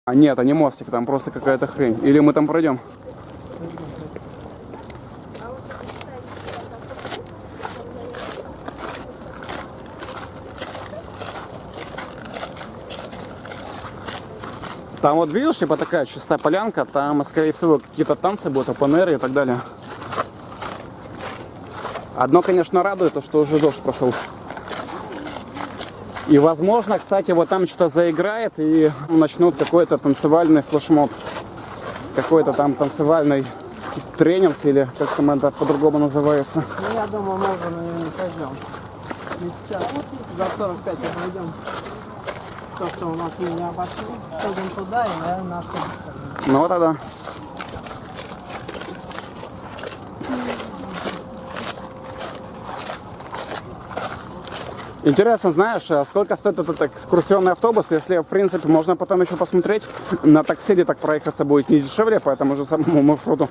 А нет, это не мостик, там просто какая-то хрень. Или мы там пройдем? Там вот видишь, типа такая чистая полянка, там, скорее всего, какие-то танцы будут, опен-эйры и так далее. Одно, конечно, радует, то, что уже дождь прошел. И, возможно, кстати, вот там что-то заиграет и начнут какой-то танцевальный флешмоб. Какой-то там танцевальный тренинг, или как там это по-другому называется. Ну, я думаю, мы уже на него не пойдем. И сейчас за 45 обойдем. То, что у нас не обошли, сходим туда и, наверное, на автобус. Ну вот тогда. Интересно, знаешь, сколько стоит этот экскурсионный автобус, если, в принципе, можно потом еще посмотреть, на такси так проехаться будет не дешевле по этому же самому маршруту.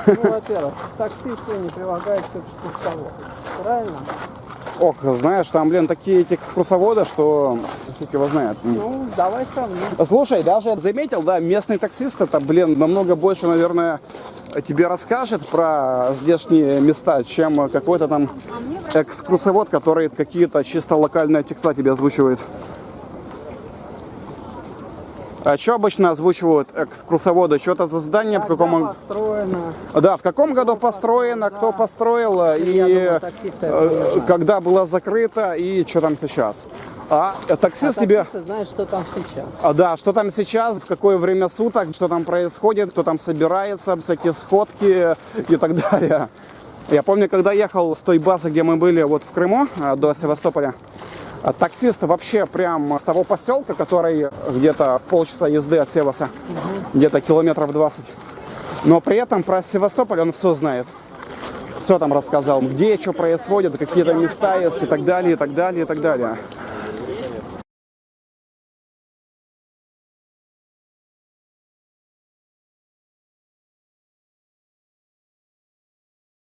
Ну, во-первых, таксисты не прилагаются к экскурсоводу. Правильно? Ох, знаешь, там, блин, такие эти экскурсоводы, что фиг его знает. Ну, давай сравним. Слушай, даже заметил, да, местный таксист, это, блин, намного больше, наверное, тебе расскажет про здешние места, чем какой-то там экскурсовод, который какие-то чисто локальные текста тебе озвучивает. А что обычно озвучивают экскурсоводы? Что-то за здание, в каком... построено. Да, в каком году построено, кто да. построил, Я и думаю, таксисты это не знают. когда было закрыто, и что там сейчас. А таксист тебе... Таксисты знают, что там сейчас. Да, что там сейчас, в какое время суток, что там происходит, кто там собирается, всякие сходки и так далее. Я помню, когда ехал с той базы, где мы были вот в Крыму, до Севастополя, таксист вообще прям с того поселка, который где-то в полчаса езды от Севаса, где-то километров 20. Но при этом про Севастополь он все знает. Все там рассказал, где что происходит, какие-то места есть и так далее, и так далее, и так далее.